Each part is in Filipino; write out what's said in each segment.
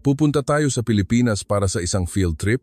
Pupunta tayo sa Pilipinas para sa isang field trip?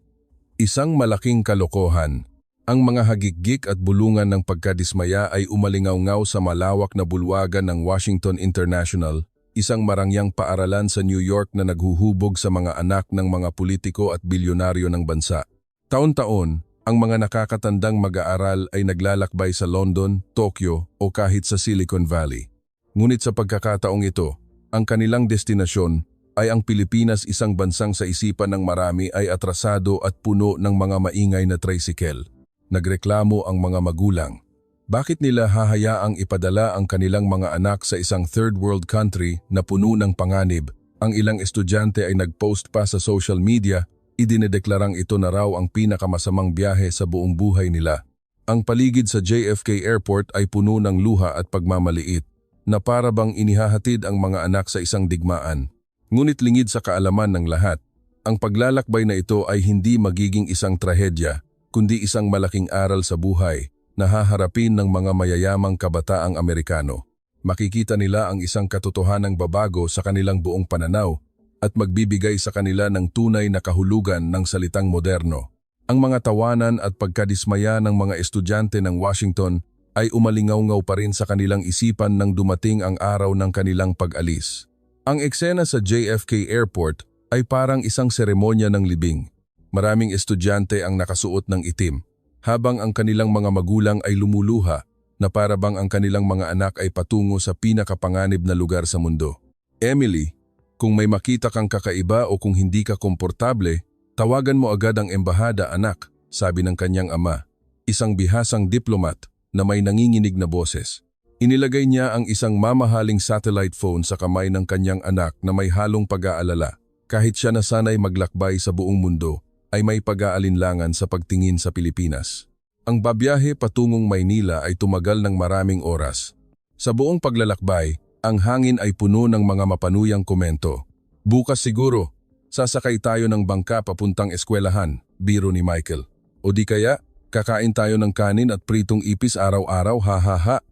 Isang malaking kalokohan. Ang mga hagikgik at bulungan ng pagkadismaya ay umalingaw-ngaw sa malawak na bulwagan ng Washington International, isang marangyang paaralan sa New York na naghuhubog sa mga anak ng mga politiko at bilyonaryo ng bansa. Taon-taon, ang mga nakakatandang mag-aaral ay naglalakbay sa London, Tokyo o kahit sa Silicon Valley. Ngunit sa pagkakataong ito, ang kanilang destinasyon ay ang Pilipinas, isang bansang sa isipan ng marami ay atrasado at puno ng mga maingay na tricycle. Nagreklamo ang mga magulang. Bakit nila hahayaang ipadala ang kanilang mga anak sa isang third world country na puno ng panganib? Ang ilang estudyante ay nagpost pa sa social media, idinedeklarang ito na raw ang pinakamasamang biyahe sa buong buhay nila. Ang paligid sa JFK Airport ay puno ng luha at pagmamaliit, na para bang inihahatid ang mga anak sa isang digmaan. Ngunit lingid sa kaalaman ng lahat, ang paglalakbay na ito ay hindi magiging isang trahedya, kundi isang malaking aral sa buhay na haharapin ng mga mayayamang kabataang Amerikano. Makikita nila ang isang katotohanang babago sa kanilang buong pananaw at magbibigay sa kanila ng tunay na kahulugan ng salitang moderno. Ang mga tawanan at pagkadismaya ng mga estudyante ng Washington ay umalingaw-ngaw pa rin sa kanilang isipan nang dumating ang araw ng kanilang pag-alis. Ang eksena sa JFK Airport ay parang isang seremonya ng libing. Maraming estudyante ang nakasuot ng itim, habang ang kanilang mga magulang ay lumuluha na para bang ang kanilang mga anak ay patungo sa pinakapanganib na lugar sa mundo. Emily, kung may makita kang kakaiba o kung hindi ka komportable, tawagan mo agad ang embahada, anak, sabi ng kanyang ama, isang bihasang diplomat na may nanginginig na boses. Inilagay niya ang isang mamahaling satellite phone sa kamay ng kanyang anak na may halong pag-aalala. Kahit siya na sanay maglakbay sa buong mundo, ay may pag-aalinlangan sa pagtingin sa Pilipinas. Ang babiyahe patungong Maynila ay tumagal ng maraming oras. Sa buong paglalakbay, ang hangin ay puno ng mga mapanuyang komento. Bukas siguro, sasakay tayo ng bangka papuntang eskwelahan, biro ni Michael. O di kaya, kakain tayo ng kanin at pritong ipis araw-araw, ha.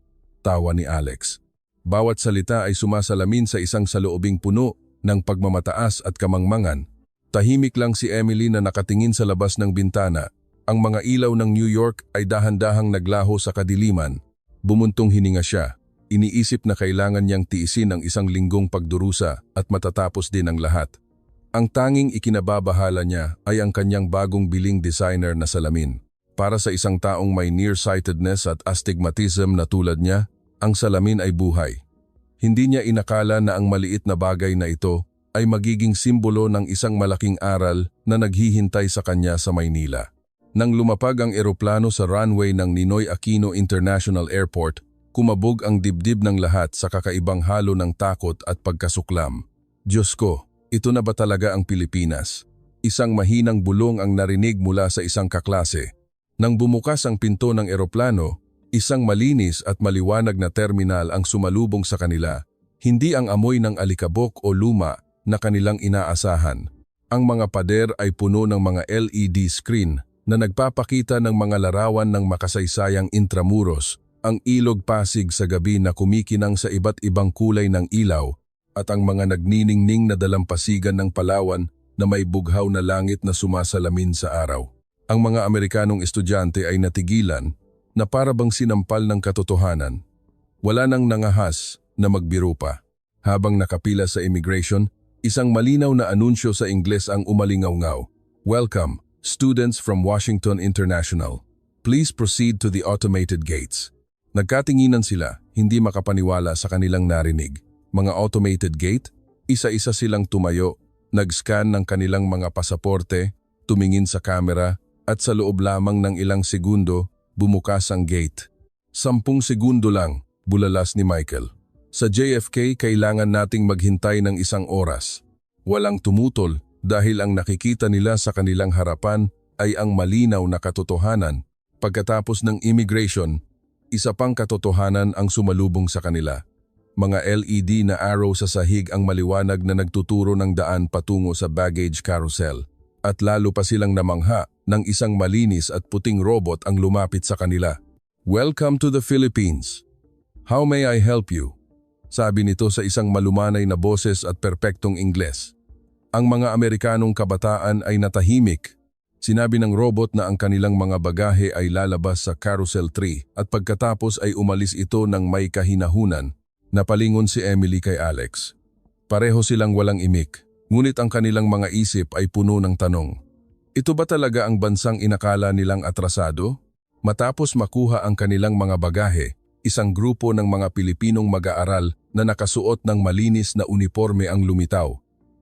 Tawa ni Alex. Bawat salita ay sumasalamin sa isang saloobing puno ng pagmamataas at kamangmangan. Tahimik lang si Emily na nakatingin sa labas ng bintana. Ang mga ilaw ng New York ay dahan-dahang naglaho sa kadiliman. Bumuntong hininga siya. Iniisip na kailangan niyang tiisin ang isang linggong pagdurusa at matatapos din ang lahat. Ang tanging ikinababahala niya ay ang kanyang bagong biling designer na salamin. Para sa isang taong may nearsightedness at astigmatism na tulad niya, ang salamin ay buhay. Hindi niya inakala na ang maliit na bagay na ito ay magiging simbolo ng isang malaking aral na naghihintay sa kanya sa Maynila. Nang lumapag ang eroplano sa runway ng Ninoy Aquino International Airport, kumabog ang dibdib ng lahat sa kakaibang halo ng takot at pagkasuklam. Diyos ko, ito na ba talaga ang Pilipinas? Isang mahinang bulong ang narinig mula sa isang kaklase. Nang bumukas ang pinto ng eroplano, isang malinis at maliwanag na terminal ang sumalubong sa kanila, hindi ang amoy ng alikabok o luma na kanilang inaasahan. Ang mga pader ay puno ng mga LED screen na nagpapakita ng mga larawan ng makasaysayang Intramuros, ang ilog Pasig sa gabi na kumikinang sa iba't ibang kulay ng ilaw, at ang mga nagniningning na dalampasigan ng Palawan na may bughaw na langit na sumasalamin sa araw. Ang mga Amerikanong estudyante ay natigilan na para bang sinampal ng katotohanan. Wala nang nangahas na magbiro pa. Habang nakapila sa immigration, isang malinaw na anunsyo sa Ingles ang umalingaw-ngaw. Welcome, students from Washington International. Please proceed to the automated gates. Nagkatinginan sila, hindi makapaniwala sa kanilang narinig. Mga automated gate, isa-isa silang tumayo, nag-scan ng kanilang mga pasaporte, tumingin sa kamera, at sa loob lamang ng ilang segundo, bumukas ang gate. 10 segundo lang, bulalas ni Michael. Sa JFK, kailangan nating maghintay ng 1 oras. Walang tumutol dahil ang nakikita nila sa kanilang harapan ay ang malinaw na katotohanan. Pagkatapos ng immigration, isa pang katotohanan ang sumalubong sa kanila. Mga LED na arrow sa sahig ang maliwanag na nagtuturo ng daan patungo sa baggage carousel. At lalo pa silang namangha ng isang malinis at puting robot ang lumapit sa kanila. Welcome to the Philippines. How may I help you? Sabi nito sa isang malumanay na boses at perpektong Ingles. Ang mga Amerikanong kabataan ay natahimik. Sinabi ng robot na ang kanilang mga bagahe ay lalabas sa Carousel 3 at pagkatapos ay umalis ito ng may kahinahunan. Napalingon si Emily kay Alex. Pareho silang walang imik, ngunit ang kanilang mga isip ay puno ng tanong. Ito ba talaga ang bansang inakala nilang atrasado? Matapos makuha ang kanilang mga bagahe, isang grupo ng mga Pilipinong mag-aaral na nakasuot ng malinis na uniforme ang lumitaw.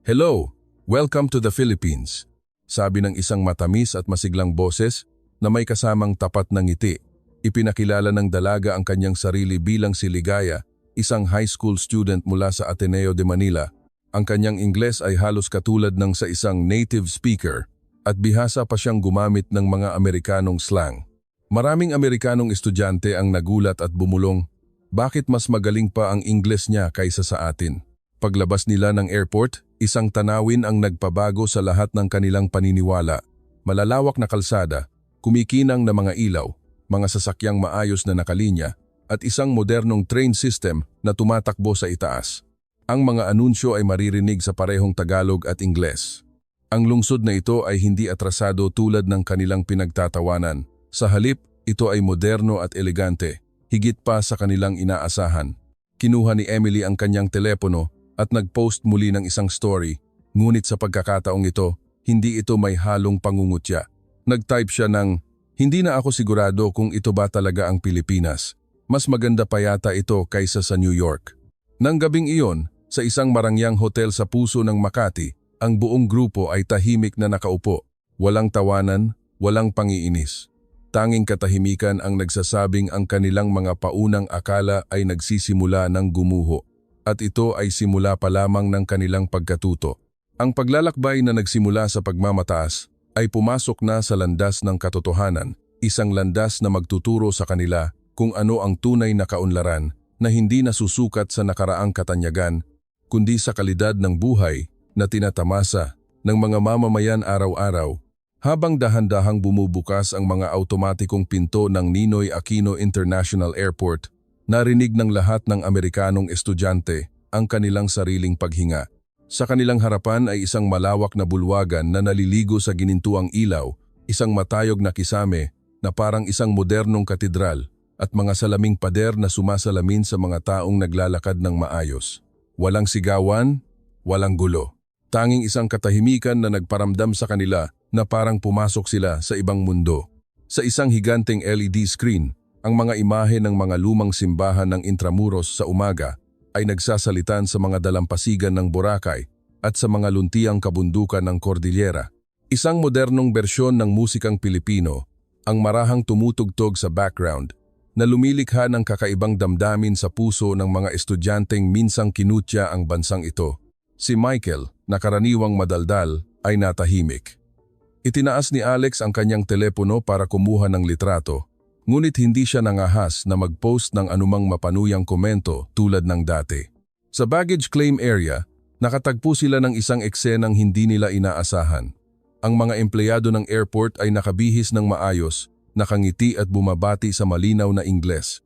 "Hello! Welcome to the Philippines," sabi ng isang matamis at masiglang boses na may kasamang tapat na ngiti. Ipinakilala ng dalaga ang kanyang sarili bilang si Ligaya, isang high school student mula sa Ateneo de Manila. Ang kanyang Ingles ay halos katulad ng sa isang native speaker at bihasa pa siyang gumamit ng mga Amerikanong slang. Maraming Amerikanong estudyante ang nagulat at bumulong, bakit mas magaling pa ang Ingles niya kaysa sa atin? Paglabas nila ng airport, isang tanawin ang nagpabago sa lahat ng kanilang paniniwala. Malalawak na kalsada, kumikinang na mga ilaw, mga sasakyang maayos na nakalinya, at isang modernong train system na tumatakbo sa itaas. Ang mga anunsyo ay maririnig sa parehong Tagalog at Ingles. Ang lungsod na ito ay hindi atrasado tulad ng kanilang pinagtatawanan. Sa halip, ito ay moderno at elegante, higit pa sa kanilang inaasahan. Kinuha ni Emily ang kanyang telepono at nag-post muli ng isang story, ngunit sa pagkakataong ito, hindi ito may halong pangungutya. Nag-type siya ng, "Hindi na ako sigurado kung ito ba talaga ang Pilipinas. Mas maganda pa yata ito kaysa sa New York." Nang gabing iyon, sa isang marangyang hotel sa puso ng Makati, ang buong grupo ay tahimik na nakaupo. Walang tawanan, walang pangiinis. Tanging katahimikan ang nagsasabing ang kanilang mga paunang akala ay nagsisimula ng gumuho. At ito ay simula pa lamang ng kanilang pagkatuto. Ang paglalakbay na nagsimula sa pagmamataas ay pumasok na sa landas ng katotohanan, isang landas na magtuturo sa kanila kung ano ang tunay na kaunlaran na hindi nasusukat sa nakaraang katanyagan, kundi sa kalidad ng buhay na tinatamasa ng mga mamamayan araw-araw. Habang dahan-dahang bumubukas ang mga automatikong pinto ng Ninoy Aquino International Airport, narinig ng lahat ng Amerikanong estudyante ang kanilang sariling paghinga. Sa kanilang harapan ay isang malawak na bulwagan na naliligo sa ginintuang ilaw, isang matayog na kisame na parang isang modernong katedral at mga salaming pader na sumasalamin sa mga taong naglalakad ng maayos. Walang sigawan, walang gulo. Tanging isang katahimikan na nagparamdam sa kanila na parang pumasok sila sa ibang mundo. Sa isang higanteng LED screen, ang mga imahe ng mga lumang simbahan ng Intramuros sa umaga ay nagsasalitan sa mga dalampasigan ng Boracay at sa mga luntiang kabundukan ng Cordillera. Isang modernong bersyon ng musikang Pilipino, ang marahang tumutugtog sa background, na lumilikha ng kakaibang damdamin sa puso ng mga estudyanteng minsang kinutya ang bansang ito. Si Michael, na karaniwang madaldal, ay natahimik. Itinaas ni Alex ang kanyang telepono para kumuha ng litrato, ngunit hindi siya nangahas na mag-post ng anumang mapanuyang komento tulad ng dati. Sa baggage claim area, nakatagpo sila ng isang eksenang hindi nila inaasahan. Ang mga empleyado ng airport ay nakabihis ng maayos, nakangiti at bumabati sa malinaw na Ingles.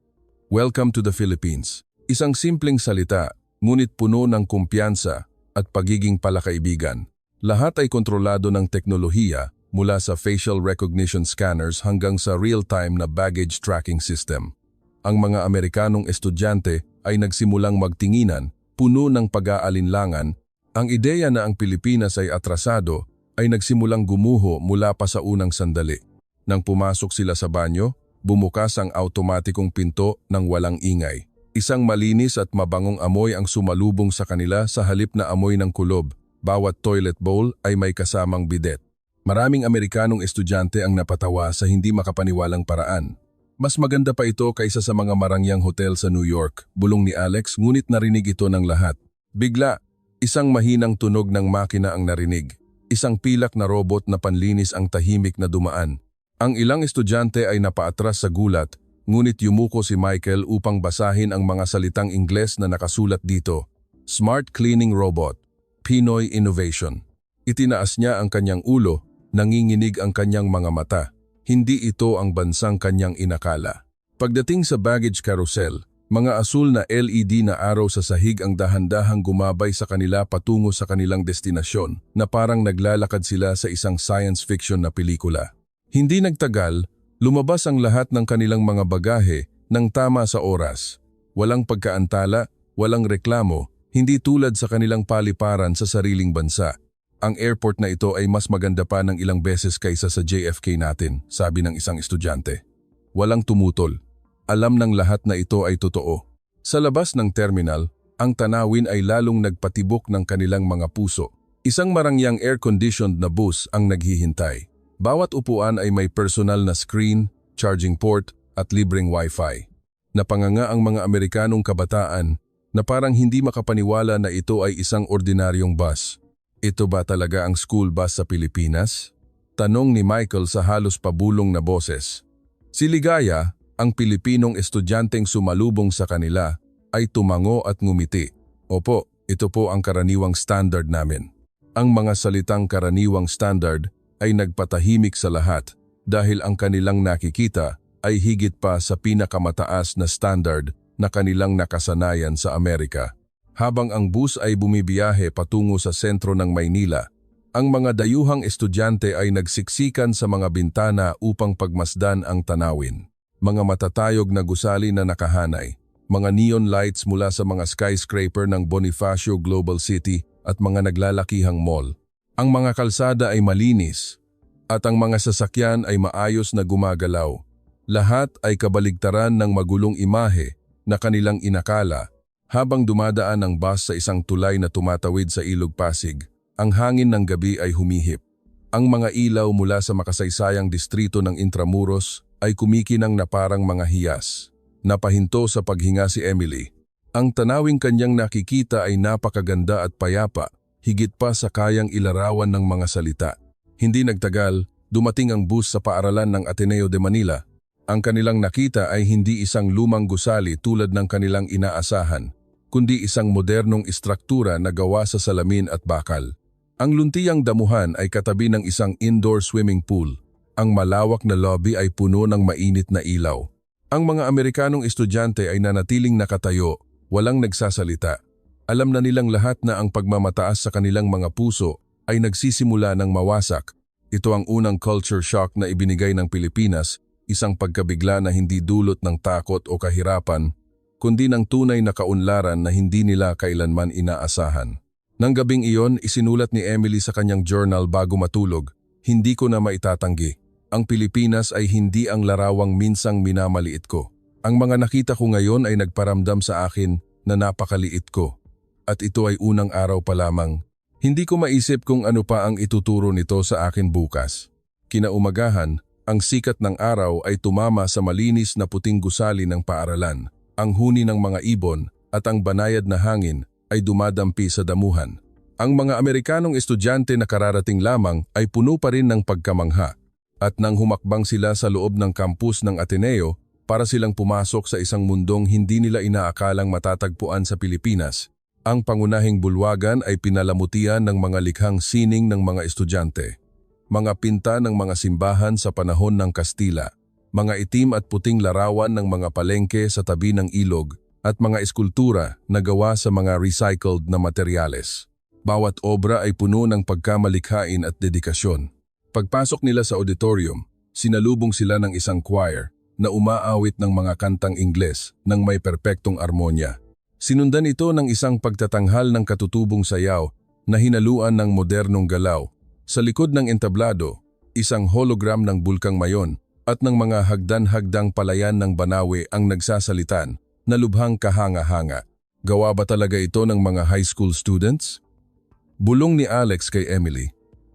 "Welcome to the Philippines." Isang simpleng salita, ngunit puno ng kumpiyansa at pagiging palakaibigan. Lahat ay kontrolado ng teknolohiya mula sa facial recognition scanners hanggang sa real-time na baggage tracking system. Ang mga Amerikanong estudyante ay nagsimulang magtinginan, puno ng pag-aalinlangan. Ang ideya na ang Pilipinas ay atrasado ay nagsimulang gumuho mula pa sa unang sandali. Nang pumasok sila sa banyo, bumukas ang automatikong pinto ng walang ingay. Isang malinis at mabangong amoy ang sumalubong sa kanila sa halip na amoy ng kulob. Bawat toilet bowl ay may kasamang bidet. Maraming Amerikanong estudyante ang napatawa sa hindi makapaniwalang paraan. "Mas maganda pa ito kaysa sa mga marangyang hotel sa New York," bulong ni Alex, ngunit narinig ito ng lahat. Bigla, isang mahinang tunog ng makina ang narinig. Isang pilak na robot na panlinis ang tahimik na dumaan. Ang ilang estudyante ay napaatras sa gulat, ngunit yumuko si Michael upang basahin ang mga salitang Ingles na nakasulat dito. "Smart Cleaning Robot, Pinoy Innovation." Itinaas niya ang kanyang ulo, nanginginig ang kanyang mga mata. Hindi ito ang bansang kanyang inakala. Pagdating sa baggage carousel, Mga asul na LED na araw sa sahig ang dahan-dahang gumabay sa kanila patungo sa kanilang destinasyon na parang naglalakad sila sa isang science fiction na pelikula. Hindi nagtagal, lumabas ang lahat ng kanilang mga bagahe ng tama sa oras. Walang pagkaantala, walang reklamo, hindi tulad sa kanilang paliparan sa sariling bansa. Ang airport na ito ay mas maganda pa ng ilang beses kaysa sa JFK natin, sabi ng isang estudyante. Walang tumutol. Alam ng lahat na ito ay totoo. Sa labas ng terminal, ang tanawin ay lalong nagpatibok ng kanilang mga puso. Isang marangyang air-conditioned na bus ang naghihintay. Bawat upuan ay may personal na screen, charging port at libreng wifi. Napanganga ang mga Amerikanong kabataan na parang hindi makapaniwala na ito ay isang ordinaryong bus. Ito ba talaga ang school bus sa Pilipinas? Tanong ni Michael sa halos pabulong na boses. Si Ligaya, ang Pilipinong estudyanteng sumalubong sa kanila, ay tumango at ngumiti. Opo, ito po ang karaniwang standard namin. Ang mga salitang karaniwang standard ay nagpatahimik sa lahat dahil ang kanilang nakikita ay higit pa sa pinakamataas na standard na kanilang nakasanayan sa Amerika. Habang ang bus ay bumibiyahe patungo sa sentro ng Maynila, ang mga dayuhang estudyante ay nagsiksikan sa mga bintana upang pagmasdan ang tanawin. Mga matatayog na gusali na nakahanay, mga neon lights mula sa mga skyscraper ng Bonifacio Global City at mga naglalakihang mall. Ang mga kalsada ay malinis at ang mga sasakyan ay maayos na gumagalaw. Lahat ay kabaligtaran ng magulong imahe na kanilang inakala habang dumadaan ang bus sa isang tulay na tumatawid sa Ilog Pasig. Ang hangin ng gabi ay humihip. Ang mga ilaw mula sa makasaysayang distrito ng Intramuros ay kumikinang na parang mga hiyas. Napahinto sa paghinga si Emily. Ang tanawing kanyang nakikita ay napakaganda at payapa, higit pa sa kayang ilarawan ng mga salita. Hindi nagtagal, dumating ang bus sa paaralan ng Ateneo de Manila. Ang kanilang nakita ay hindi isang lumang gusali tulad ng kanilang inaasahan, kundi isang modernong istruktura na gawa sa salamin at bakal. Ang luntiyang damuhan ay katabi ng isang indoor swimming pool. Ang malawak na lobby ay puno ng mainit na ilaw. Ang mga Amerikanong estudyante ay nanatiling nakatayo, walang nagsasalita. Alam na nilang lahat na ang pagmamataas sa kanilang mga puso ay nagsisimula ng mawasak. Ito ang unang culture shock na ibinigay ng Pilipinas, isang pagkabigla na hindi dulot ng takot o kahirapan, kundi ng tunay na kaunlaran na hindi nila kailanman inaasahan. Nang gabing iyon, isinulat ni Emily sa kanyang journal bago matulog, "Hindi ko na maitatanggi. Ang Pilipinas ay hindi ang larawang minsang minamaliit ko. Ang mga nakita ko ngayon ay nagparamdam sa akin na napakaliit ko. At ito ay unang araw pa lamang. Hindi ko maisip kung ano pa ang ituturo nito sa akin bukas." Kinaumagahan, ang sikat ng araw ay tumama sa malinis na puting gusali ng paaralan. Ang huni ng mga ibon at ang banayad na hangin ay dumadampi sa damuhan. Ang mga Amerikanong estudyante na kararating lamang ay puno pa rin ng pagkamangha. At nang humakbang sila sa loob ng campus ng Ateneo, para silang pumasok sa isang mundong hindi nila inaakalang matatagpuan sa Pilipinas, ang pangunahing bulwagan ay pinalamutian ng mga likhang sining ng mga estudyante. Mga pinta ng mga simbahan sa panahon ng Kastila, mga itim at puting larawan ng mga palengke sa tabi ng ilog, at mga eskultura na gawa sa mga recycled na materyales. Bawat obra ay puno ng pagkamalikhain at dedikasyon. Pagpasok nila sa auditorium, sinalubong sila ng isang choir na umaawit ng mga kantang Ingles ng may perpektong armonya. Sinundan ito ng isang pagtatanghal ng katutubong sayaw na hinaluan ng modernong galaw. Sa likod ng entablado, isang hologram ng Bulkang Mayon at ng mga hagdan-hagdang palayan ng Banawe ang nagsasalitan na lubhang kahanga-hanga. Gawa ba talaga ito ng mga high school students? Bulong ni Alex kay Emily.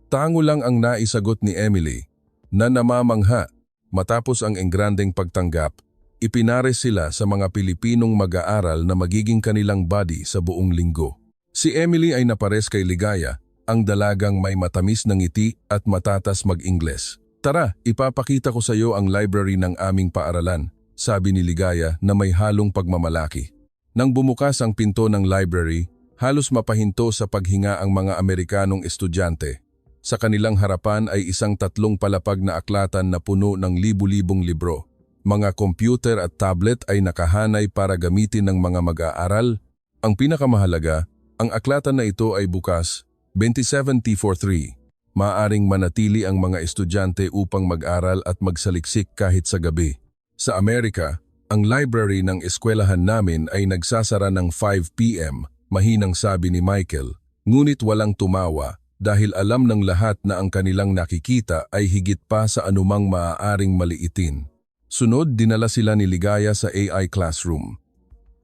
Tango lang ang naisagot ni Emily na namamangha. Matapos ang engrandeng pagtanggap, ipinares sila sa mga Pilipinong mag-aaral na magiging kanilang buddy sa buong linggo. Si Emily ay napares kay Ligaya, ang dalagang may matamis na ngiti at matatas mag-Ingles. "Tara, ipapakita ko sa iyo ang library ng aming paaralan," sabi ni Ligaya na may halong pagmamalaki. Nang bumukas ang pinto ng library, halos mapahinto sa paghinga ang mga Amerikanong estudyante. Sa kanilang harapan ay isang 3 palapag na aklatan na puno ng libu-libong libro. mga computer at tablet ay nakahanay para gamitin ng mga mag-aaral. Ang pinakamahalaga, ang aklatan na ito ay bukas, 27T43. Maaaring manatili ang mga estudyante upang mag-aral at magsaliksik kahit sa gabi. Sa Amerika, ang library ng eskwelahan namin ay nagsasara ng 5 p.m., mahinang sabi ni Michael. Ngunit walang tumawa dahil alam ng lahat na ang kanilang nakikita ay higit pa sa anumang maaaring maliitin. Sunod, dinala sila ni Ligaya sa AI classroom.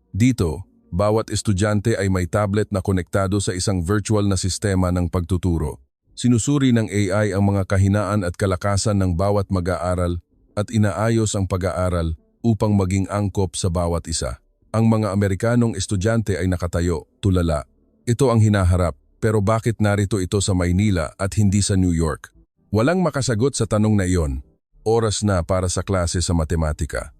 Dito, bawat estudyante ay may tablet na konektado sa isang virtual na sistema ng pagtuturo. Sinusuri ng AI ang mga kahinaan at kalakasan ng bawat mag-aaral at inaayos ang pag-aaral upang maging angkop sa bawat isa. Ang mga Amerikanong estudyante ay nakatayo, tulala. Ito ang hinaharap, pero bakit narito ito sa Maynila at hindi sa New York? Walang makasagot sa tanong na iyon. Oras na para sa klase sa matematika.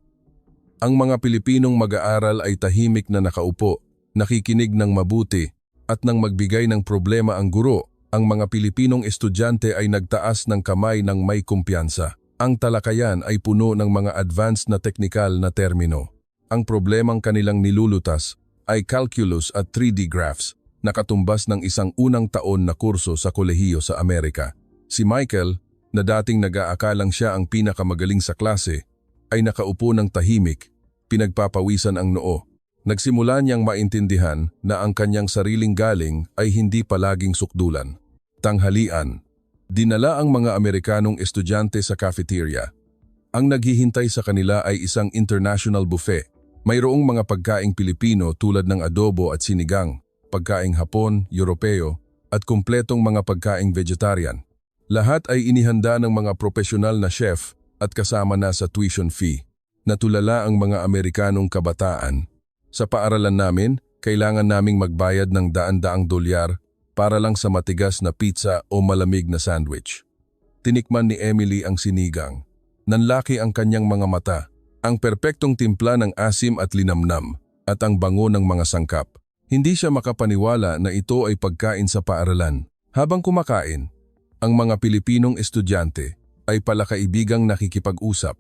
Ang mga Pilipinong mag-aaral ay tahimik na nakaupo, nakikinig ng mabuti, at nang magbigay ng problema ang guro, ang mga Pilipinong estudyante ay nagtaas ng kamay ng may kumpiyansa. Ang talakayan ay puno ng mga advanced na teknikal na termino. Ang problemang kanilang nilulutas ay calculus at 3D graphs, nakatumbas ng isang unang taon na kurso sa kolehiyo sa Amerika. Si Michael, na dating nag-aakalang siya ang pinakamagaling sa klase, ay nakaupo ng tahimik, pinagpapawisan ang noo. Nagsimula niyang maintindihan na ang kanyang sariling galing ay hindi palaging sukdulan. Tanghalian, dinala ang mga Amerikanong estudyante sa cafeteria. Ang naghihintay sa kanila ay isang international buffet. Mayroong mga pagkaing Pilipino tulad ng adobo at sinigang, pagkaing Hapon, Europeo, at kumpletong mga pagkaing vegetarian. Lahat ay inihanda ng mga profesional na chef at kasama na sa tuition fee. Natulala ang mga Amerikanong kabataan. Sa paaralan namin, kailangan naming magbayad ng daan-daang dolyar para lang sa matigas na pizza o malamig na sandwich. Tinikman ni Emily ang sinigang. Nanlaki ang kanyang mga mata, ang perpektong timpla ng asim at linamnam, at ang bango ng mga sangkap. Hindi siya makapaniwala na ito ay pagkain sa paaralan. Habang kumakain, ang mga Pilipinong estudyante ay palakaibigang nakikipag-usap.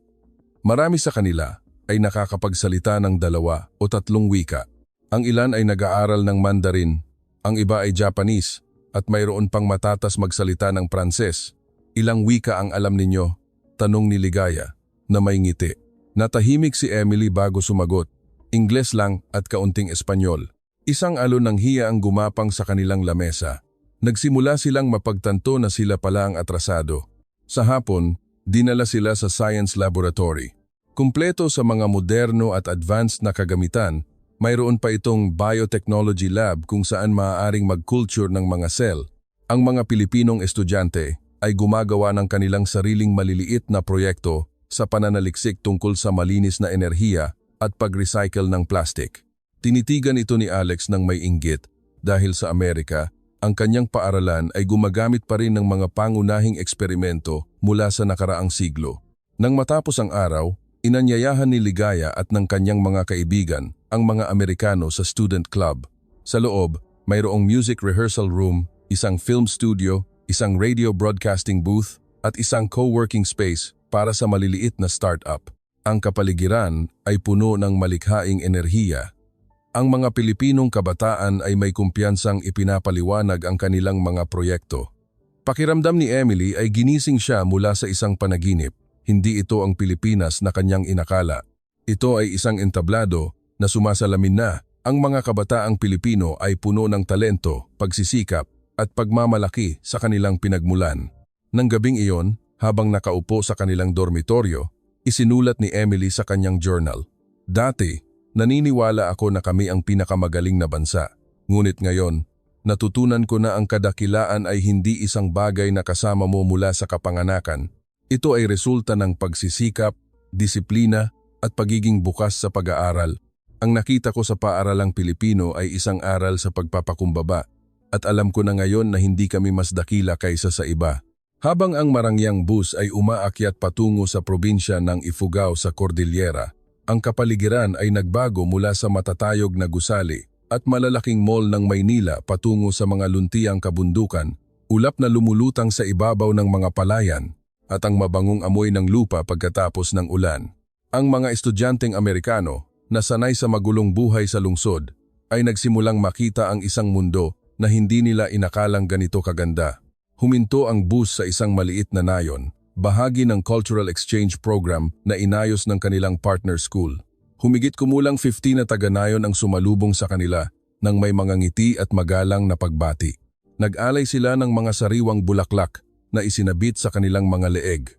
Marami sa kanila ay nakakapagsalita ng 2 o 3 wika. Ang ilan ay nag-aaral ng Mandarin, ang iba ay Japanese, at mayroon pang matatas magsalita ng Pranses. Ilang wika ang alam ninyo? Tanong ni Ligaya, na may ngiti. Natahimik si Emily bago sumagot. Ingles lang at kaunting Espanyol. Isang alon ng hiya ang gumapang sa kanilang lamesa. Nagsimula silang mapagtanto na sila pala ang atrasado. Sa hapon, dinala sila sa science laboratory. Kumpleto sa mga moderno at advanced na kagamitan, mayroon pa itong biotechnology lab kung saan maaaring mag-culture ng mga cell. Ang mga Pilipinong estudyante ay gumagawa ng kanilang sariling maliliit na proyekto sa pananaliksik tungkol sa malinis na enerhiya at pag-recycle ng plastic. Tinitigan ito ni Alex ng may inggit dahil sa Amerika, ang kanyang paaralan ay gumagamit pa rin ng mga pangunahing eksperimento mula sa nakaraang siglo. Nang matapos ang araw, inanyayahan ni Ligaya at ng kanyang mga kaibigan ang mga Amerikano sa student club. Sa loob, mayroong music rehearsal room, isang film studio, isang radio broadcasting booth, at isang co-working space para sa maliliit na startup. Ang kapaligiran ay puno ng malikhaing enerhiya. Ang mga Pilipinong kabataan ay may kumpiyansang ipinapaliwanag ang kanilang mga proyekto. Pakiramdam ni Emily ay ginising siya mula sa isang panaginip. Hindi ito ang Pilipinas na kanyang inakala. Ito ay isang entablado na sumasalamin na ang mga kabataang Pilipino ay puno ng talento, pagsisikap at pagmamalaki sa kanilang pinagmulan. Nang gabing iyon, habang nakaupo sa kanilang dormitoryo, isinulat ni Emily sa kanyang journal. Dati, naniniwala ako na kami ang pinakamagaling na bansa. Ngunit ngayon, natutunan ko na ang kadakilaan ay hindi isang bagay na kasama mo mula sa kapanganakan. Ito ay resulta ng pagsisikap, disiplina at pagiging bukas sa pag-aaral. Ang nakita ko sa paaralang Pilipino ay isang aral sa pagpapakumbaba at alam ko na ngayon na hindi kami mas dakila kaysa sa iba. Habang ang marangyang bus ay umaakyat patungo sa probinsya ng Ifugao sa Cordillera, ang kapaligiran ay nagbago mula sa matatayog na gusali at malalaking mall ng Maynila patungo sa mga luntiang kabundukan, ulap na lumulutang sa ibabaw ng mga palayan, at ang mabangong amoy ng lupa pagkatapos ng ulan. Ang mga estudyanteng Amerikano na sanay sa magulong buhay sa lungsod ay nagsimulang makita ang isang mundo na hindi nila inakalang ganito kaganda. Huminto ang bus sa isang maliit na nayon, bahagi ng cultural exchange program na inayos ng kanilang partner school. Humigit kumulang 50 na taga-nayon ang sumalubong sa kanila nang may mga ngiti at magalang na pagbati. Nag-alay sila ng mga sariwang bulaklak na isinabit sa kanilang mga leeg.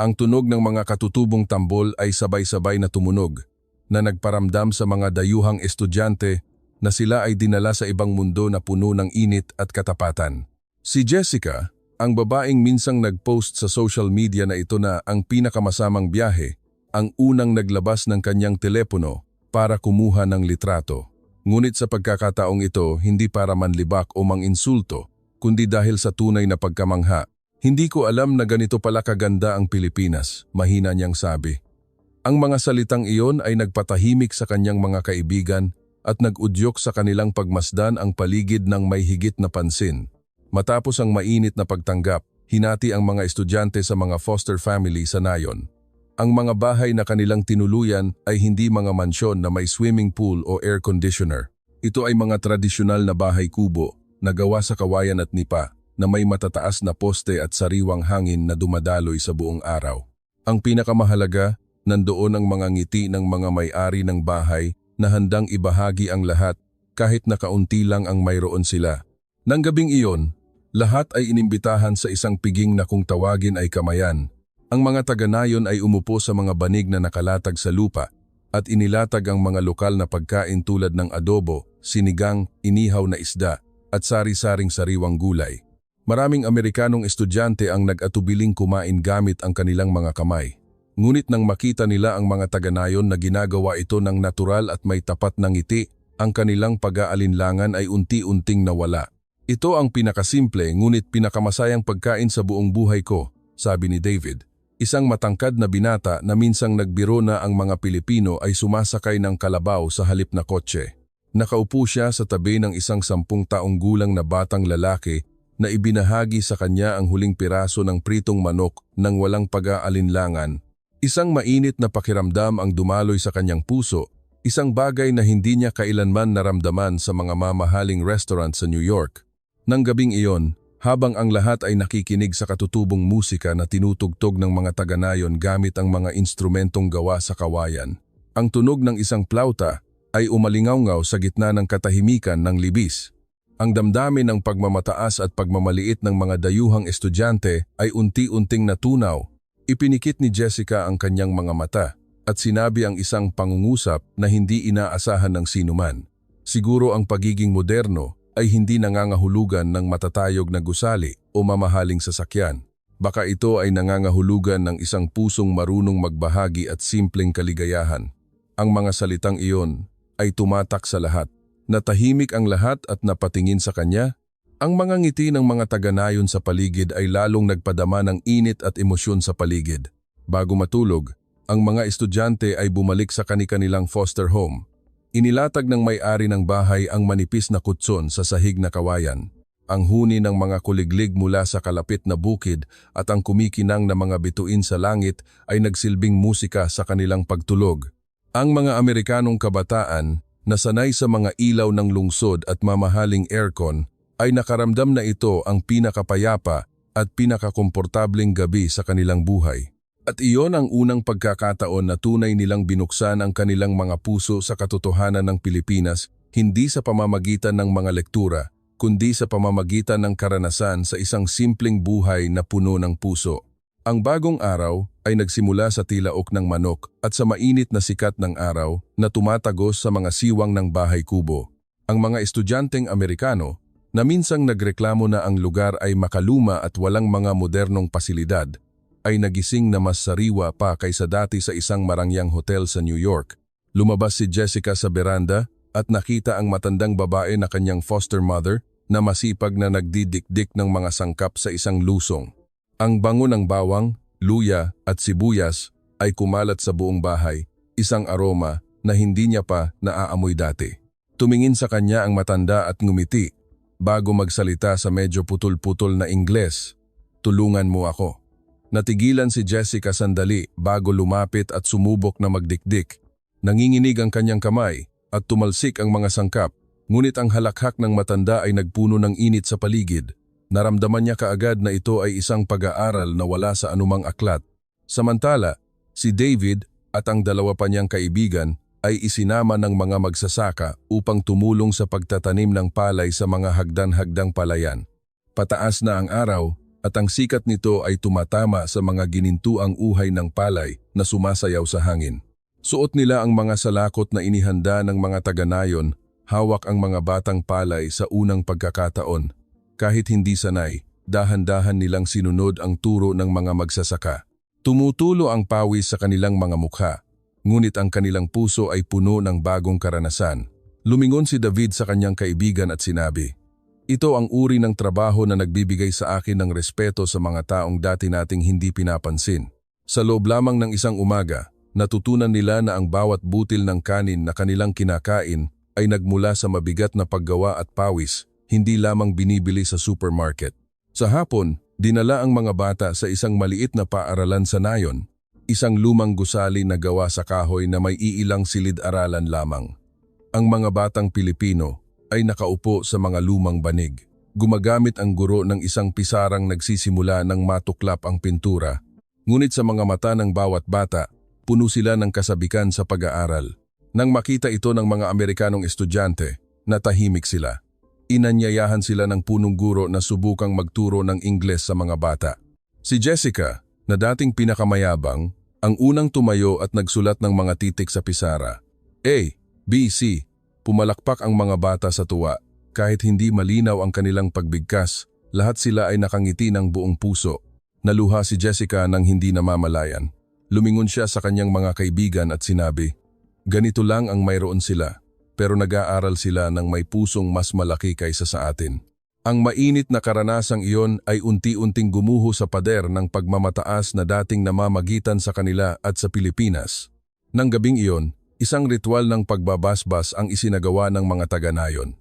Ang tunog ng mga katutubong tambol ay sabay-sabay na tumunog, na nagparamdam sa mga dayuhang estudyante na sila ay dinala sa ibang mundo na puno ng init at katapatan. Si Jessica, ang babaeng minsang nag-post sa social media na ito na ang pinakamasamang biyahe, ang unang naglabas ng kanyang telepono para kumuha ng litrato. Ngunit sa pagkakataong ito, hindi para manlibak o manginsulto, kundi dahil sa tunay na pagkamangha. Hindi ko alam na ganito pala kaganda ang Pilipinas, mahina niyang sabi. Ang mga salitang iyon ay nagpatahimik sa kanyang mga kaibigan at nag-udyok sa kanilang pagmasdan ang paligid ng may higit na pansin. Matapos ang mainit na pagtanggap, hinati ang mga estudyante sa mga foster family sa nayon. Ang mga bahay na kanilang tinuluyan ay hindi mga mansyon na may swimming pool o air conditioner. Ito ay mga tradisyonal na bahay kubo na gawa sa kawayan at nipa, na may matataas na poste at sariwang hangin na dumadaloy sa buong araw. Ang pinakamahalaga, nandoon ang mga ngiti ng mga may-ari ng bahay na handang ibahagi ang lahat kahit na kaunti lang ang mayroon sila. Nang gabing iyon, lahat ay inimbitahan sa isang piging na kung tawagin ay kamayan. Ang mga taga-nayon ay umupo sa mga banig na nakalatag sa lupa at inilatag ang mga lokal na pagkain tulad ng adobo, sinigang, inihaw na isda at sari-saring sariwang gulay. Maraming Amerikanong estudyante ang nag-atubiling kumain gamit ang kanilang mga kamay. Ngunit nang makita nila ang mga taga-nayon na ginagawa ito ng natural at may tapat na ngiti, ang kanilang pag-aalinlangan ay unti-unting nawala. Ito ang pinakasimple ngunit pinakamasayang pagkain sa buong buhay ko, sabi ni David. Isang matangkad na binata na minsang nagbiro na ang mga Pilipino ay sumasakay ng kalabaw sa halip na kotse. Nakaupo siya sa tabi ng isang 10 taong gulang na batang lalaki na ibinahagi sa kanya ang huling piraso ng pritong manok nang walang pag-aalinlangan. Isang mainit na pakiramdam ang dumaloy sa kanyang puso, isang bagay na hindi niya kailanman naramdaman sa mga mamahaling restaurant sa New York. Nang gabing iyon, habang ang lahat ay nakikinig sa katutubong musika na tinutugtog ng mga taga-nayon gamit ang mga instrumentong gawa sa kawayan, ang tunog ng isang plauta ay umalingaw-ngaw sa gitna ng katahimikan ng libis. Ang damdamin ng pagmamataas at pagmamaliit ng mga dayuhang estudyante ay unti-unting natunaw. Ipinikit ni Jessica ang kanyang mga mata at sinabi ang isang pangungusap na hindi inaasahan ng sinuman. Siguro ang pagiging moderno ay hindi nangangahulugan ng matatayog na gusali o mamahaling sasakyan. Baka ito ay nangangahulugan ng isang pusong marunong magbahagi at simpleng kaligayahan. Ang mga salitang iyon ay tumatak sa lahat. Natahimik ang lahat at napatingin sa kanya. Ang mga ngiti ng mga taga-nayon sa paligid ay lalong nagpadama ng init at emosyon sa paligid. Bago matulog, ang mga estudyante ay bumalik sa kani-kanilang foster home. Inilatag ng may-ari ng bahay ang manipis na kutson sa sahig na kawayan. Ang huni ng mga kuliglig mula sa kalapit na bukid at ang kumikinang na mga bituin sa langit ay nagsilbing musika sa kanilang pagtulog. Ang mga Amerikanong kabataan na sanay sa mga ilaw ng lungsod at mamahaling aircon ay nakaramdam na ito ang pinakapayapa at pinakakomportabling gabi sa kanilang buhay. At iyon ang unang pagkakataon na tunay nilang binuksan ang kanilang mga puso sa katotohanan ng Pilipinas, hindi sa pamamagitan ng mga lektura, kundi sa pamamagitan ng karanasan sa isang simpleng buhay na puno ng puso. Ang bagong araw ay nagsimula sa tilaok ng manok at sa mainit na sikat ng araw na tumatagos sa mga siwang ng bahay kubo. Ang mga estudyanteng Amerikano na minsang nagreklamo na ang lugar ay makaluma at walang mga modernong pasilidad, ay nagising na mas sariwa pa kaysa dati sa isang marangyang hotel sa New York. Lumabas si Jessica sa beranda at nakita ang matandang babae na kanyang foster mother na masipag na nagdidikdik ng mga sangkap sa isang lusong. Ang bango ng bawang, luya at sibuyas ay kumalat sa buong bahay, isang aroma na hindi niya pa naaamoy dati. Tumingin sa kanya ang matanda at ngumiti, bago magsalita sa medyo putol-putol na Ingles. "Tulungan mo ako." Natigilan si Jessica sandali bago lumapit at sumubok na magdikdik. Nanginginig ang kanyang kamay at tumalsik ang mga sangkap, ngunit ang halakhak ng matanda ay nagpuno ng init sa paligid. Naramdaman niya kaagad na ito ay isang pag-aaral na wala sa anumang aklat. Samantala, si David at ang dalawa pa niyang kaibigan ay isinama ng mga magsasaka upang tumulong sa pagtatanim ng palay sa mga hagdan-hagdang palayan. Pataas na ang araw at ang sikat nito ay tumatama sa mga ginintuang uhay ng palay na sumasayaw sa hangin. Suot nila ang mga salakot na inihanda ng mga taga-nayon, hawak ang mga batang palay sa unang pagkakataon. Kahit hindi sanay, dahan-dahan nilang sinunod ang turo ng mga magsasaka. Tumutulo ang pawis sa kanilang mga mukha, ngunit ang kanilang puso ay puno ng bagong karanasan. Lumingon si David sa kanyang kaibigan at sinabi, "Ito ang uri ng trabaho na nagbibigay sa akin ng respeto sa mga taong dati nating hindi pinapansin." Sa loob lamang ng isang umaga, natutunan nila na ang bawat butil ng kanin na kanilang kinakain ay nagmula sa mabigat na paggawa at pawis, hindi lamang binibili sa supermarket. Sa hapon, dinala ang mga bata sa isang maliit na paaralan sa nayon, isang lumang gusali na gawa sa kahoy na may iilang silid-aralan lamang. Ang mga batang Pilipino ay nakaupo sa mga lumang banig. Gumagamit ang guro ng isang pisarang nagsisimula ng matuklap ang pintura. Ngunit sa mga mata ng bawat bata, puno sila ng kasabikan sa pag-aaral. Nang makita ito ng mga Amerikanong estudyante, natahimik sila. Inanyayahan sila ng punong guro na subukang magturo ng Ingles sa mga bata. Si Jessica, na dating pinakamayabang, ang unang tumayo at nagsulat ng mga titik sa pisara. A, B, C. Pumalakpak ang mga bata sa tuwa. Kahit hindi malinaw ang kanilang pagbigkas, lahat sila ay nakangiti ng buong puso. Naluha si Jessica nang hindi namamalayan. Lumingon siya sa kanyang mga kaibigan at sinabi, "Ganito lang ang mayroon sila, pero nag-aaral sila ng may pusong mas malaki kaysa sa atin." Ang mainit na karanasang iyon ay unti-unting gumuho sa pader ng pagmamataas na dating namamagitan sa kanila at sa Pilipinas. Nang gabing iyon, isang ritual ng pagbabasbas ang isinagawa ng mga taga-nayon.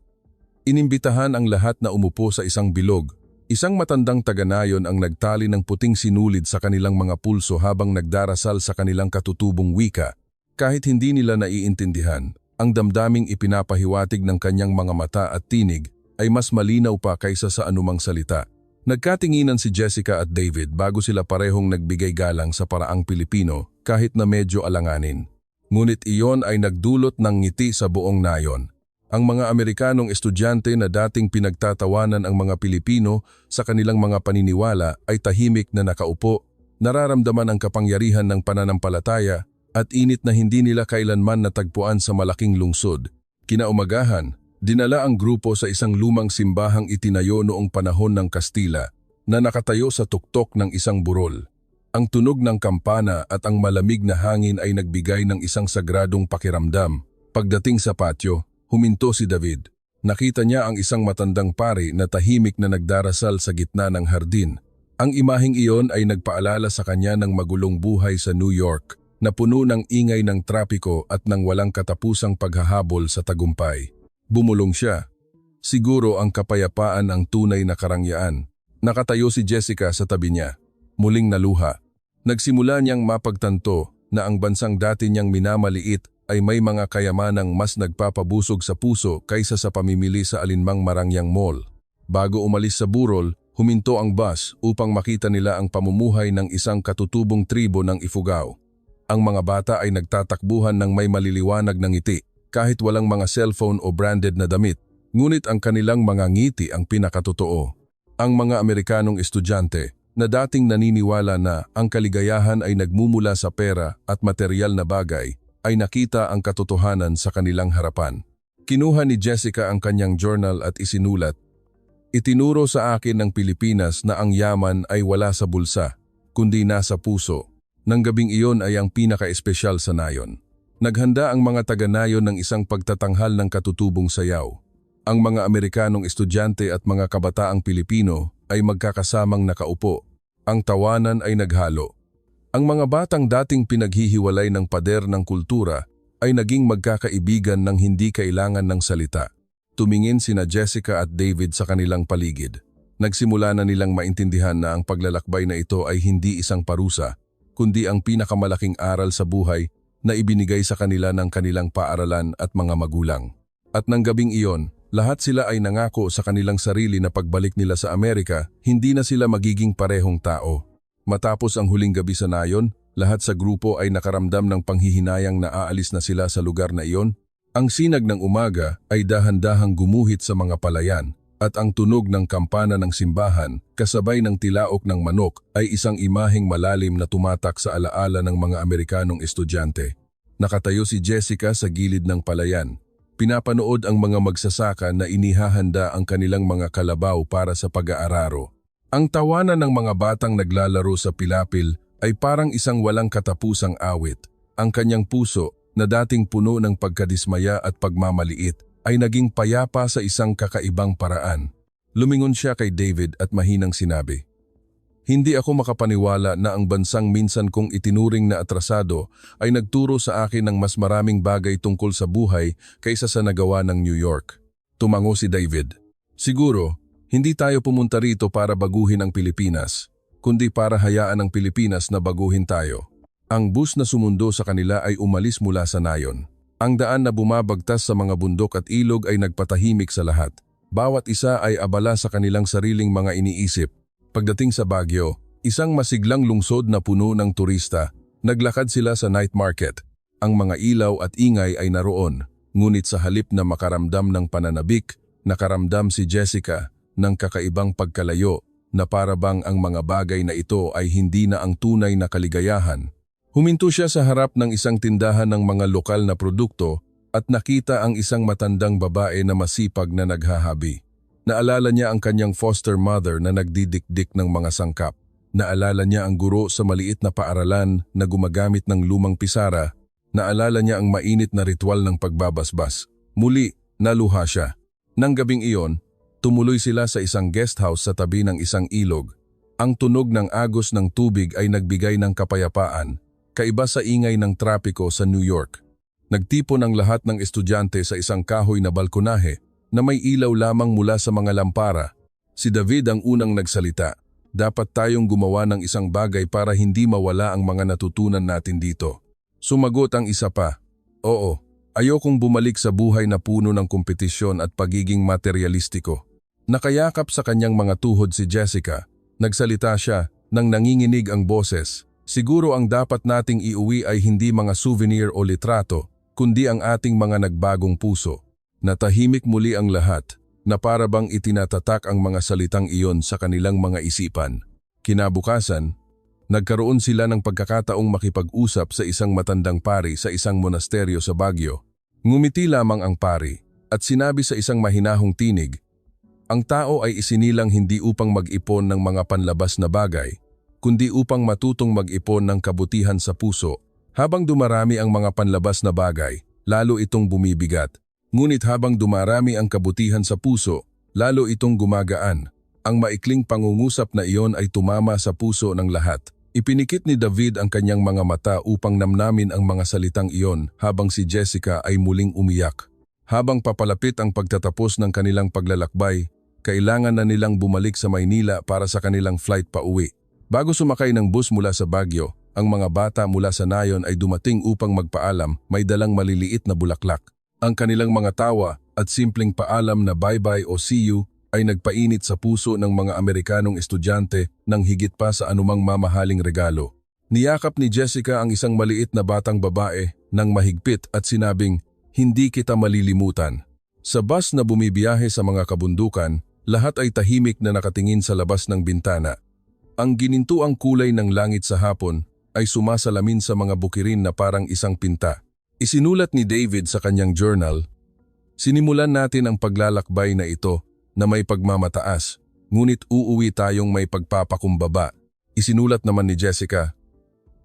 Inimbitahan ang lahat na umupo sa isang bilog. Isang matandang taga-nayon ang nagtali ng puting sinulid sa kanilang mga pulso habang nagdarasal sa kanilang katutubong wika. Kahit hindi nila naiintindihan, ang damdaming ipinapahiwatig ng kanyang mga mata at tinig ay mas malinaw pa kaysa sa anumang salita. Nagkatinginan si Jessica at David bago sila parehong nagbigay galang sa paraang Pilipino kahit na medyo alanganin. Ngunit iyon ay nagdulot ng ngiti sa buong nayon. Ang mga Amerikanong estudyante na dating pinagtatawanan ang mga Pilipino sa kanilang mga paniniwala ay tahimik na nakaupo, nararamdaman ang kapangyarihan ng pananampalataya at init na hindi nila kailanman natagpuan sa malaking lungsod. Kinaumagahan, dinala ang grupo sa isang lumang simbahang itinayo noong panahon ng Kastila na nakatayo sa tuktok ng isang burol. Ang tunog ng kampana at ang malamig na hangin ay nagbigay ng isang sagradong pakiramdam. Pagdating sa patio, huminto si David. Nakita niya ang isang matandang pari na tahimik na nagdarasal sa gitna ng hardin. Ang imaheng iyon ay nagpaalala sa kanya ng magulong buhay sa New York, na puno ng ingay ng trapiko at ng walang katapusang paghahabol sa tagumpay. Bumulong siya. Siguro ang kapayapaan ang tunay na karangyaan. Nakatayo si Jessica sa tabi niya. Muling naluha. Nagsimula niyang mapagtanto na ang bansang dati niyang minamaliit ay may mga kayamanang mas nagpapabusog sa puso kaysa sa pamimili sa alinmang marangyang mall. Bago umalis sa burol, huminto ang bus upang makita nila ang pamumuhay ng isang katutubong tribo ng Ifugao. Ang mga bata ay nagtatakbuhan ng may maliliwanag na ngiti, kahit walang mga cellphone o branded na damit, ngunit ang kanilang mga ngiti ang pinakatotoo. Ang mga Amerikanong estudyante, na dating naniniwala na ang kaligayahan ay nagmumula sa pera at materyal na bagay, ay nakita ang katotohanan sa kanilang harapan. Kinuha ni Jessica ang kanyang journal at isinulat, "Itinuro sa akin ng Pilipinas na ang yaman ay wala sa bulsa, kundi nasa puso." Nang gabing iyon ay ang pinaka-espesyal sa nayon. Naghanda ang mga taga-nayon ng isang pagtatanghal ng katutubong sayaw. Ang mga Amerikanong estudyante at mga kabataang Pilipino ay magkakasamang nakaupo. Ang tawanan ay naghalo. Ang mga batang dating pinaghihiwalay ng pader ng kultura ay naging magkakaibigan ng hindi kailangan ng salita. Tumingin sina Jessica at David sa kanilang paligid. Nagsimula na nilang maintindihan na ang paglalakbay na ito ay hindi isang parusa, kundi ang pinakamalaking aral sa buhay na ibinigay sa kanila ng kanilang paaralan at mga magulang. At ng gabing iyon, lahat sila ay nangako sa kanilang sarili na pagbalik nila sa Amerika, hindi na sila magiging parehong tao. Matapos ang huling gabi sa nayon, lahat sa grupo ay nakaramdam ng panghihinayang na aalis na sila sa lugar na iyon. Ang sinag ng umaga ay dahan-dahang gumuhit sa mga palayan at ang tunog ng kampana ng simbahan kasabay ng tilaok ng manok ay isang imaheng malalim na tumatak sa alaala ng mga Amerikanong estudyante. Nakatayo si Jessica sa gilid ng palayan. Pinapanood ang mga magsasaka na inihahanda ang kanilang mga kalabaw para sa pag-aararo. Ang tawanan ng mga batang naglalaro sa pilapil ay parang isang walang katapusang awit. Ang kanyang puso na dating puno ng pagkadismaya at pagmamaliit ay naging payapa sa isang kakaibang paraan. Lumingon siya kay David at mahinang sinabi, "Hindi ako makapaniwala na ang bansang minsan kong itinuring na atrasado ay nagturo sa akin ng mas maraming bagay tungkol sa buhay kaysa sa nagawa ng New York." Tumango si David. "Siguro, hindi tayo pumunta rito para baguhin ang Pilipinas, kundi para hayaan ang Pilipinas na baguhin tayo." Ang bus na sumundo sa kanila ay umalis mula sa nayon. Ang daan na bumabagtas sa mga bundok at ilog ay nagpatahimik sa lahat. Bawat isa ay abala sa kanilang sariling mga iniisip. Pagdating sa Baguio, isang masiglang lungsod na puno ng turista, naglakad sila sa night market. Ang mga ilaw at ingay ay naroon, ngunit sa halip na makaramdam ng pananabik, nakaramdam si Jessica ng kakaibang pagkalayo na parabang ang mga bagay na ito ay hindi na ang tunay na kaligayahan. Huminto siya sa harap ng isang tindahan ng mga lokal na produkto at nakita ang isang matandang babae na masipag na naghahabi. Naalala niya ang kanyang foster mother na nagdidikdik ng mga sangkap. Naalala niya ang guro sa maliit na paaralan na gumagamit ng lumang pisara. Naalala niya ang mainit na ritual ng pagbabasbas. Muli, naluha siya. Nang gabing iyon, tumuloy sila sa isang guest house sa tabi ng isang ilog. Ang tunog ng agos ng tubig ay nagbigay ng kapayapaan. Kaiba sa ingay ng trapiko sa New York. Nagtipon ang lahat ng estudyante sa isang kahoy na balkonahe na may ilaw lamang mula sa mga lampara. Si David ang unang nagsalita. "Dapat tayong gumawa ng isang bagay para hindi mawala ang mga natutunan natin dito." Sumagot ang isa pa, "Oo, ayokong bumalik sa buhay na puno ng kompetisyon at pagiging materyalistiko." Nakayakap sa kanyang mga tuhod si Jessica. Nagsalita siya nang nanginginig ang boses. "Siguro ang dapat nating iuwi ay hindi mga souvenir o litrato, kundi ang ating mga nagbagong puso." Natahimik muli ang lahat, na parabang itinatatak ang mga salitang iyon sa kanilang mga isipan. Kinabukasan, nagkaroon sila ng pagkakataong makipag-usap sa isang matandang pari sa isang monasteryo sa Baguio. Ngumiti lamang ang pari at sinabi sa isang mahinahong tinig, "Ang tao ay isinilang hindi upang mag-ipon ng mga panlabas na bagay, kundi upang matutong mag-ipon ng kabutihan sa puso. Habang dumarami ang mga panlabas na bagay, lalo itong bumibigat. Ngunit habang dumarami ang kabutihan sa puso, lalo itong gumagaan." Ang maikling pangungusap na iyon ay tumama sa puso ng lahat. Ipinikit ni David ang kanyang mga mata upang namnamin ang mga salitang iyon habang si Jessica ay muling umiyak. Habang papalapit ang pagtatapos ng kanilang paglalakbay, kailangan na nilang bumalik sa Maynila para sa kanilang flight pauwi. Bago sumakay ng bus mula sa Baguio, ang mga bata mula sa nayon ay dumating upang magpaalam, may dalang maliliit na bulaklak. Ang kanilang mga tawa at simpleng paalam na bye-bye o see you ay nagpainit sa puso ng mga Amerikanong estudyante ng higit pa sa anumang mamahaling regalo. Niyakap ni Jessica ang isang maliit na batang babae ng mahigpit at sinabing, "Hindi kita malilimutan." Sa bus na bumibiyahe sa mga kabundukan, lahat ay tahimik na nakatingin sa labas ng bintana. Ang ginintuang kulay ng langit sa hapon ay sumasalamin sa mga bukirin na parang isang pinta. Isinulat ni David sa kanyang journal, "Sinimulan natin ang paglalakbay na ito na may pagmamataas, ngunit uuwi tayong may pagpapakumbaba." Isinulat naman ni Jessica,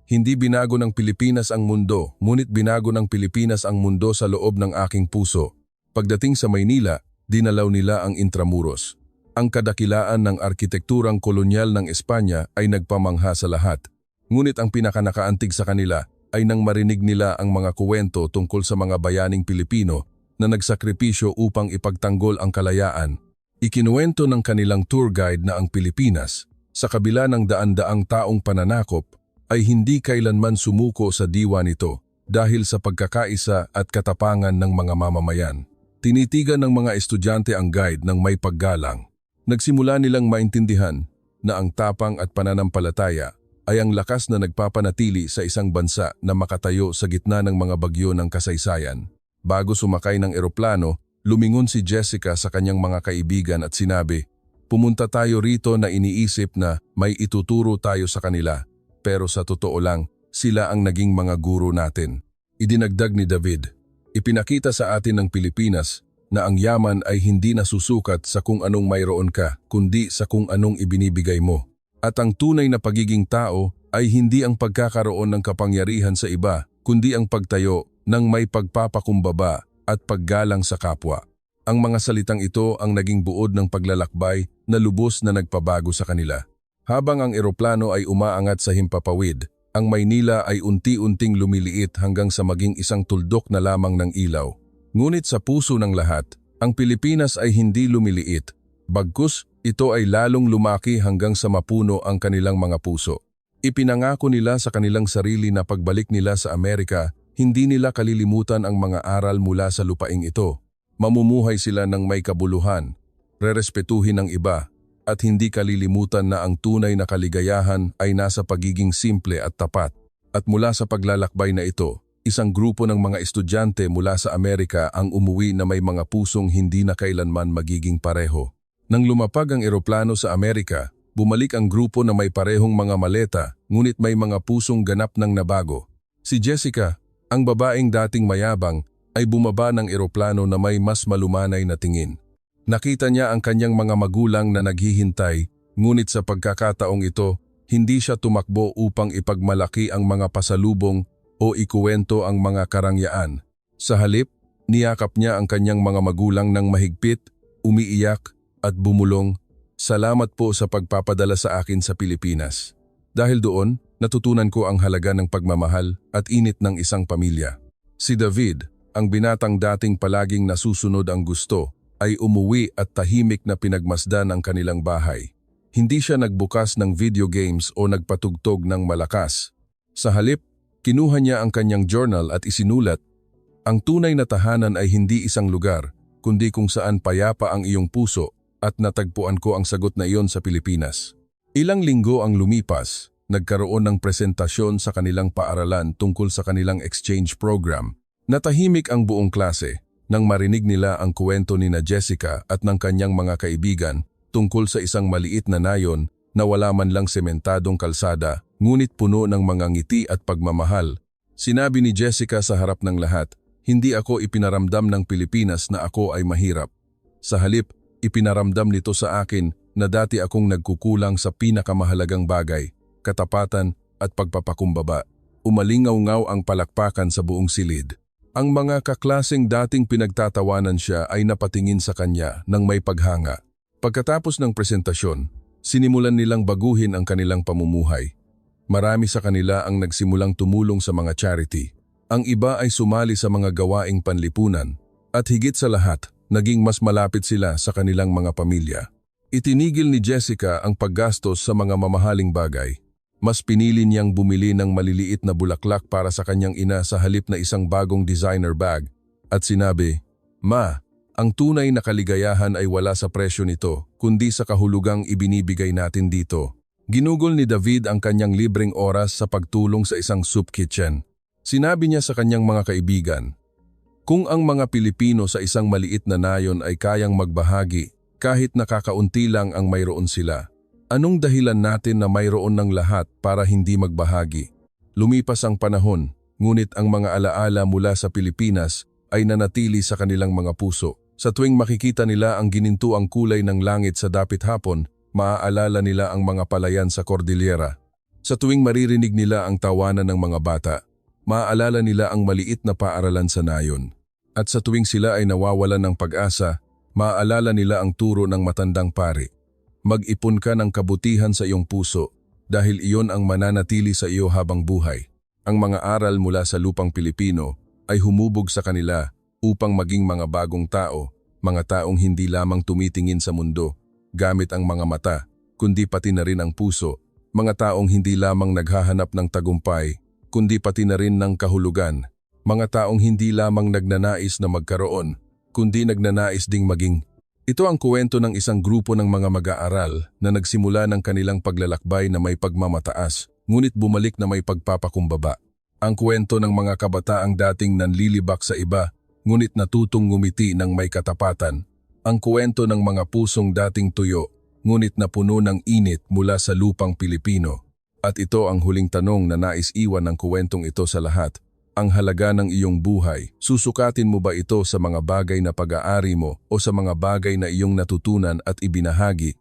"Hindi binago ng Pilipinas ang mundo, ngunit binago ng Pilipinas ang mundo sa loob ng aking puso." Pagdating sa Maynila, dinalaw nila ang Intramuros. Ang kadakilaan ng arkitekturang kolonyal ng Espanya ay nagpamangha sa lahat. Ngunit ang pinakanakaantig sa kanila ay nang marinig nila ang mga kuwento tungkol sa mga bayaning Pilipino na nagsakripisyo upang ipagtanggol ang kalayaan. Ikinuwento ng kanilang tour guide na ang Pilipinas, sa kabila ng daan-daang taong pananakop, ay hindi kailanman sumuko sa diwa nito dahil sa pagkakaisa at katapangan ng mga mamamayan. Tinitigan ng mga estudyante ang guide ng may paggalang. Nagsimula nilang maintindihan na ang tapang at pananampalataya ay ang lakas na nagpapanatili sa isang bansa na makatayo sa gitna ng mga bagyo ng kasaysayan. Bago sumakay ng eroplano, lumingon si Jessica sa kanyang mga kaibigan at sinabi, "Pumunta tayo rito na iniisip na may ituturo tayo sa kanila, pero sa totoo lang, sila ang naging mga guro natin." Idinagdag ni David, "Ipinakita sa atin ng Pilipinas na ang yaman ay hindi nasusukat sa kung anong mayroon ka, kundi sa kung anong ibinibigay mo. At ang tunay na pagiging tao ay hindi ang pagkakaroon ng kapangyarihan sa iba, kundi ang pagtayo ng may pagpapakumbaba at paggalang sa kapwa." Ang mga salitang ito ang naging buod ng paglalakbay na lubos na nagpabago sa kanila. Habang ang eroplano ay umaangat sa himpapawid, ang Maynila ay unti-unting lumiliit hanggang sa maging isang tuldok na lamang ng ilaw. Ngunit sa puso ng lahat, ang Pilipinas ay hindi lumiliit. Bagkus, ito ay lalong lumaki hanggang sa mapuno ang kanilang mga puso. Ipinangako nila sa kanilang sarili na pagbalik nila sa Amerika, hindi nila kalilimutan ang mga aral mula sa lupaing ito. Mamumuhay sila ng may kabuluhan, rerespetuhin ang iba, at hindi kalilimutan na ang tunay na kaligayahan ay nasa pagiging simple at tapat. At mula sa paglalakbay na ito, isang grupo ng mga estudyante mula sa Amerika ang umuwi na may mga pusong hindi na kailanman magiging pareho. Nang lumapag ang eroplano sa Amerika, bumalik ang grupo na may parehong mga maleta, ngunit may mga pusong ganap ng nabago. Si Jessica, ang babaeng dating mayabang, ay bumaba ng eroplano na may mas malumanay na tingin. Nakita niya ang kanyang mga magulang na naghihintay, ngunit sa pagkakataong ito, hindi siya tumakbo upang ipagmalaki ang mga pasalubong o ikuwento ang mga karangyaan. Sa halip, niyakap niya ang kanyang mga magulang ng mahigpit, umiiyak at bumulong, "Salamat po sa pagpapadala sa akin sa Pilipinas. Dahil doon, natutunan ko ang halaga ng pagmamahal at init ng isang pamilya." Si David, ang binatang dating palaging nasusunod ang gusto, ay umuwi at tahimik na pinagmasdan ang kanilang bahay. Hindi siya nagbukas ng video games o nagpatugtog ng malakas. Sa halip, kinuha niya ang kanyang journal at isinulat, "Ang tunay na tahanan ay hindi isang lugar, kundi kung saan payapa ang iyong puso, at natagpuan ko ang sagot na iyon sa Pilipinas." Ilang linggo ang lumipas, nagkaroon ng presentasyon sa kanilang paaralan tungkol sa kanilang exchange program. Natahimik ang buong klase nang marinig nila ang kwento ni na Jessica at ng kanyang mga kaibigan tungkol sa isang maliit na nayon na wala man lang sementadong kalsada, ngunit puno ng mga ngiti at pagmamahal. Sinabi ni Jessica sa harap ng lahat, "Hindi ako ipinaramdam ng Pilipinas na ako ay mahirap. Sa halip, ipinaramdam nito sa akin na dati akong nagkukulang sa pinakamahalagang bagay, katapatan at pagpapakumbaba." Umalingaw-ngaw ang palakpakan sa buong silid. Ang mga kaklaseng dating pinagtatawanan siya ay napatingin sa kanya ng may paghanga. Pagkatapos ng presentasyon, sinimulan nilang baguhin ang kanilang pamumuhay. Marami sa kanila ang nagsimulang tumulong sa mga charity. Ang iba ay sumali sa mga gawaing panlipunan. At higit sa lahat, naging mas malapit sila sa kanilang mga pamilya. Itinigil ni Jessica ang paggastos sa mga mamahaling bagay. Mas pinili niyang bumili ng maliliit na bulaklak para sa kanyang ina sa halip na isang bagong designer bag. At sinabi, "Ma, ang tunay na kaligayahan ay wala sa presyo nito, kundi sa kahulugang ibinibigay natin dito." Ginugol ni David ang kanyang libreng oras sa pagtulong sa isang soup kitchen. Sinabi niya sa kanyang mga kaibigan, "Kung ang mga Pilipino sa isang maliit na nayon ay kayang magbahagi, kahit nakakaunti lang ang mayroon sila, anong dahilan natin na mayroon ng lahat para hindi magbahagi?" Lumipas ang panahon, ngunit ang mga alaala mula sa Pilipinas ay nanatili sa kanilang mga puso. Sa tuwing makikita nila ang ginintuang kulay ng langit sa dapit hapon, maaalala nila ang mga palayan sa Cordillera. Sa tuwing maririnig nila ang tawanan ng mga bata, maaalala nila ang maliit na paaralan sa nayon. At sa tuwing sila ay nawawalan ng pag-asa, maaalala nila ang turo ng matandang pari. Mag-ipon ka ng kabutihan sa iyong puso dahil iyon ang mananatili sa iyo habang buhay. Ang mga aral mula sa lupang Pilipino ay humubog sa kanila upang maging mga bagong tao, mga taong hindi lamang tumitingin sa mundo gamit ang mga mata, kundi pati na rin ang puso, mga taong hindi lamang naghahanap ng tagumpay, kundi pati na rin ng kahulugan, mga taong hindi lamang nagnanais na magkaroon, kundi nagnanais ding maging. Ito ang kuwento ng isang grupo ng mga mag-aaral na nagsimula ng kanilang paglalakbay na may pagmamataas, ngunit bumalik na may pagpapakumbaba. Ang kwento ng mga kabataang dating nanlilibak sa iba, ngunit natutong ngumiti ng may katapatan. Ang kwento ng mga pusong dating tuyo, ngunit napuno ng init mula sa lupang Pilipino. At ito ang huling tanong na nais iwan ng kuwentong ito sa lahat. Ang halaga ng iyong buhay, susukatin mo ba ito sa mga bagay na pag-aari mo o sa mga bagay na iyong natutunan at ibinahagi?